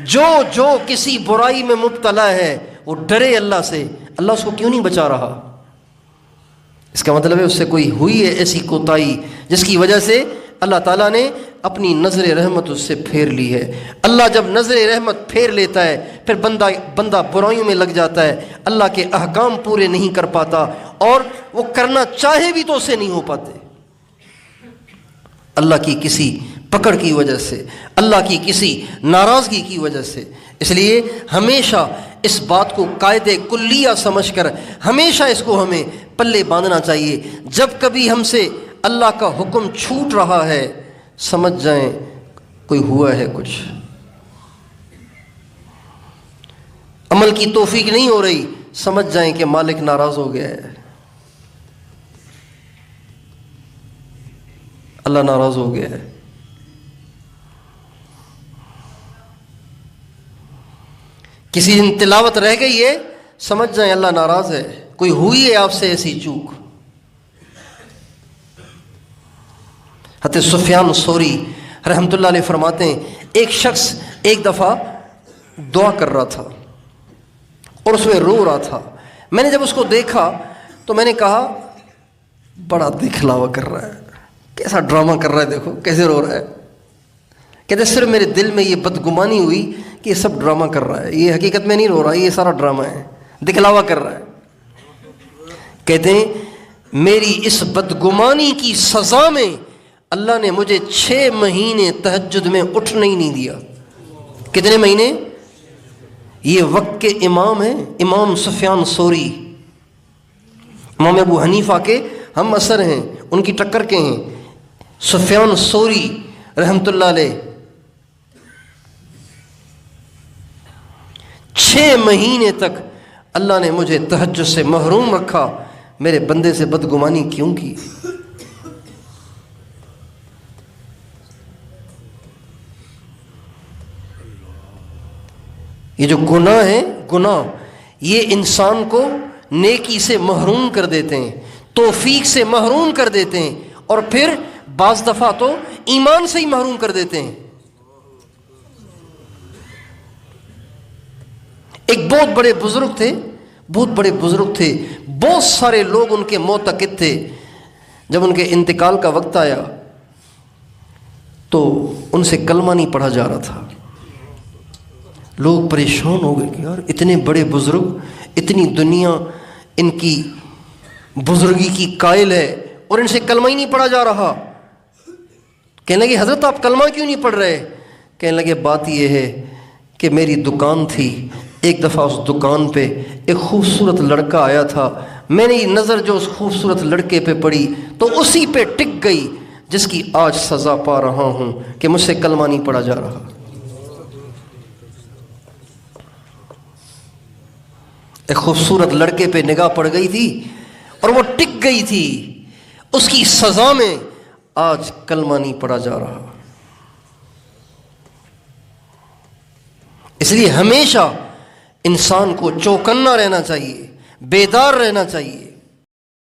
جو کسی برائی میں مبتلا ہے وہ ڈرے اللہ سے، اللہ اس کو کیوں نہیں بچا رہا؟ اس کا مطلب ہے اس سے کوئی ہوئی ہے ایسی کوتاہی جس کی وجہ سے اللہ تعالیٰ نے اپنی نظر رحمت اس سے پھیر لی ہے۔ اللہ جب نظر رحمت پھیر لیتا ہے پھر بندہ برائیوں میں لگ جاتا ہے، اللہ کے احکام پورے نہیں کر پاتا، اور وہ کرنا چاہے بھی تو اسے نہیں ہو پاتے، اللہ کی کسی پکڑ کی وجہ سے، اللہ کی کسی ناراضگی کی وجہ سے۔ اس لیے ہمیشہ اس بات کو قاعدہ کلیہ سمجھ کر ہمیشہ اس کو ہمیں پلے باندھنا چاہیے۔ جب کبھی ہم سے اللہ کا حکم چھوٹ رہا ہے سمجھ جائیں کوئی ہوا ہے کچھ، عمل کی توفیق نہیں ہو رہی سمجھ جائیں کہ مالک ناراض ہو گیا ہے، اللہ ناراض ہو گیا ہے۔ کسی دن تلاوت رہ گئی ہے سمجھ جائیں اللہ ناراض ہے، کوئی ہوئی ہے آپ سے ایسی چوک۔ حضرت سفیان ثوری رحمۃ اللہ علیہ فرماتے ہیں ایک شخص ایک دفعہ دعا کر رہا تھا اور اس میں رو رہا تھا۔ میں نے جب اس کو دیکھا تو میں نے کہا بڑا دکھلاوا کر رہا ہے، کیسا ڈرامہ کر رہا ہے، دیکھو کیسے رو رہا ہے۔ کہتے صرف میرے دل میں یہ بدگمانی ہوئی کہ یہ سب ڈرامہ کر رہا ہے، یہ حقیقت میں نہیں رو رہا، یہ سارا ڈرامہ ہے، دکھلاوا کر رہا ہے۔ کہتے ہیں میری اس بدگمانی کی سزا میں اللہ نے مجھے 6 مہینے تہجد میں اٹھنے ہی نہیں دیا۔ کتنے مہینے؟ یہ وقت کے امام ہیں، امام سفیان ثوری، امام ابو حنیفہ کے ہم عصر ہیں، ان کی ٹکر کے ہیں، سفیان ثوری رحمۃ اللہ علیہ 6 مہینے تک اللہ نے مجھے تہجد سے محروم رکھا، میرے بندے سے بدگمانی کیوں کی؟ یہ جو گناہ ہیں، گناہ یہ انسان کو نیکی سے محروم کر دیتے ہیں، توفیق سے محروم کر دیتے ہیں، اور پھر بعض دفعہ تو ایمان سے ہی محروم کر دیتے ہیں۔ ایک بہت بڑے بزرگ تھے، بہت سارے لوگ ان کے معتقد تھے۔ جب ان کے انتقال کا وقت آیا تو ان سے کلمہ نہیں پڑھا جا رہا تھا، لوگ پریشان ہو گئے کہ یار اتنے بڑے بزرگ، اتنی دنیا ان کی بزرگی کی قائل ہے اور ان سے کلمہ ہی نہیں پڑھا جا رہا۔ کہنے لگے حضرت آپ کلمہ کیوں نہیں پڑھ رہے؟ کہنے لگے بات یہ ہے کہ میری دکان تھی، ایک دفعہ اس دکان پہ ایک خوبصورت لڑکا آیا تھا، میں نے نظر جو اس خوبصورت لڑکے پہ پڑی تو اسی پہ ٹک گئی جس کی آج سزا پا رہا ہوں کہ مجھ سے کلمہ نہیں پڑھا جا رہا۔ ایک خوبصورت لڑکے پہ نگاہ پڑ گئی تھی اور وہ ٹک گئی تھی، اس کی سزا میں آج کلمہ نہیں پڑھا جا رہا۔ اس لیے ہمیشہ انسان کو چوکنا رہنا چاہیے، بیدار رہنا چاہیے۔